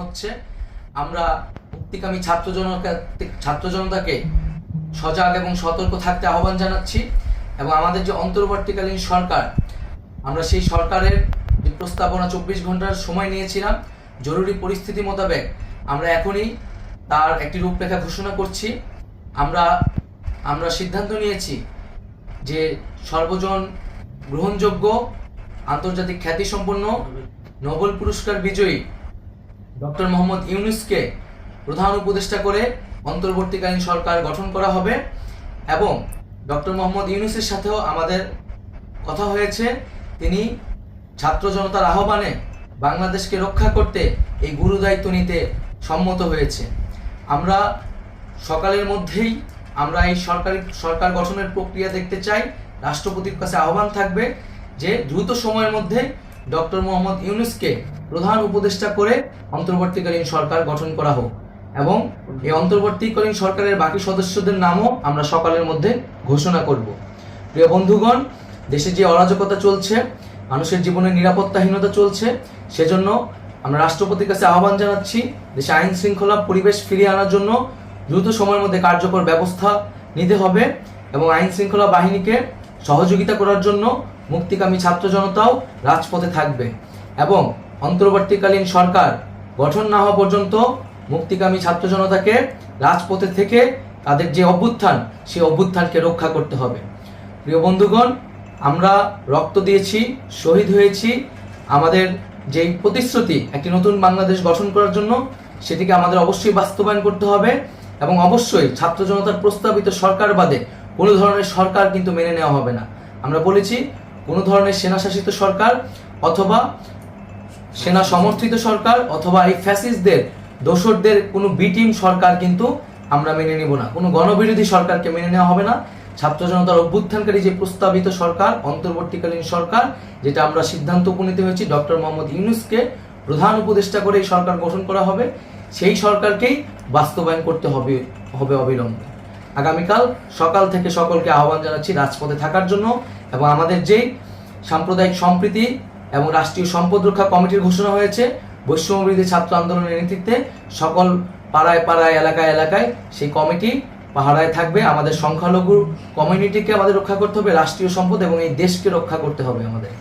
হচ্ছে। আমরা মুক্তিকামী ছাত্র জনতাকে সজাগ এবং সতর্ক থাকতে আহ্বান জানাচ্ছি এবং আমাদের যে অন্তর্বর্তীকালীন সরকার, আমরা সেই সরকারের যে প্রস্তাবনা 24 ঘন্টার সময় নিয়েছিলাম, জরুরি পরিস্থিতি মোতাবেক আমরা এখনই তার একটি রূপরেখা ঘোষণা করছি। আমরা সিদ্ধান্ত নিয়েছি যে সর্বজন গ্রহণযোগ্য আন্তর্জাতিক খ্যাতিসম্পন্ন নোবেল পুরস্কার বিজয়ী ডক্টর মোহাম্মদ ইউনূসকে প্রধান উপদেষ্টা করে অন্তর্বর্তীকালীন সরকার গঠন করা হবে এবং ডক্টর মোহাম্মদ ইউনূসের সাথেও আমাদের কথা হয়েছে। তিনি ছাত্র জনতার আহ্বানে বাংলাদেশকে রক্ষা করতে এই গুরুদায়িত্ব নিতে সম্মত হয়েছে। আমরা সকালের মধ্যেই আমরা এই সরকার গঠনের প্রক্রিয়া দেখতে চাই। রাষ্ট্রপতির কাছে আহ্বান থাকবে যে দ্রুত সময়ের মধ্যে ডক্টর মোহাম্মদ ইউনূসকে প্রধান উপদেষ্টা করে অন্তর্বর্তীকালীন সরকার গঠন করা হোক এবং এই অন্তর্বর্তীকালীন সরকারের বাকি সদস্যদের নামও আমরা সকালের মধ্যে ঘোষণা করব। প্রিয় বন্ধুগণ, দেশে যে অরাজকতা চলছে, মানুষের জীবনে নিরাপত্তাহীনতা চলছে, সেজন্য আমরা রাষ্ট্রপতির কাছে আহ্বান জানাচ্ছি দেশে আইন শৃঙ্খলা পরিবেশ ফিরিয়ে আনার জন্য দ্রুত সময়ের মধ্যে কার্যকর ব্যবস্থা নিতে হবে এবং আইন শৃঙ্খলা বাহিনীকে সহযোগিতা করার জন্য মুক্তিকামী ছাত্র জনতাও রাজপথে থাকবে এবং অন্তর্বর্তীকালীন সরকার গঠন না হওয়া পর্যন্ত মুক্তিকামী ছাত্র জনতাকে রাজপথে থেকে তাদের যে অভ্যুত্থান, সেই অভ্যুত্থানকে রক্ষা করতে হবে। প্রিয় বন্ধুগণ, আমরা রক্ত দিয়েছি, শহীদ হয়েছি। আমাদের যেই প্রতিশ্রুতি একটি নতুন বাংলাদেশ গঠন করার জন্য, সেটিকে আমাদের অবশ্যই বাস্তবায়ন করতে হবে এবং অবশ্যই ছাত্র জনতার প্রস্তাবিত সরকার বাদে কোনো ধরনের সরকার কিন্তু মেনে নেওয়া হবে না। আমরা বলেছি কোনো ধরনের সেনাশাসিত সরকার অথবা সেনা সমর্থিত সরকার অথবা এই ফ্যাসিস্টদের দোসরদের কোনো বি টিম সরকার কিন্তু আমরা মেনে নেব না। কোনো গণবিরোধী সরকারকে মেনে নেওয়া হবে না। ছাত্র জনতার অভ্যুত্থানকারী যে প্রস্তাবিত সরকার, অন্তর্বর্তীকালীন সরকার, যেটা আমরা সিদ্ধান্ত উপনীত হয়েছি ডক্টর মোহাম্মদ ইউনূসকে প্রধান উপদেষ্টা করে এই সরকার গঠন করা হবে, সেই সরকারকেই বাস্তবায়ন করতে হবে অবিলম্বে। আগামীকাল সকাল থেকে সকলকে আহ্বান জানাচ্ছি রাজপথে থাকার জন্য এবং আমাদের যেই সাম্প্রদায়িক সম্প্রীতি এবং রাষ্ট্রীয় সম্পদ রক্ষা কমিটির ঘোষণা হয়েছে বৈষম্যবিরোধী ছাত্র আন্দোলনের নেতৃত্বে, সকল পাড়ায় পাড়ায় এলাকায় এলাকায় সেই কমিটি পাহারায় থাকবে। আমাদের সংখ্যালঘু কমিউনিটিকে আমাদের রক্ষা করতে হবে, রাষ্ট্রীয় সম্পদ এবং এই দেশকে রক্ষা করতে হবে আমাদের।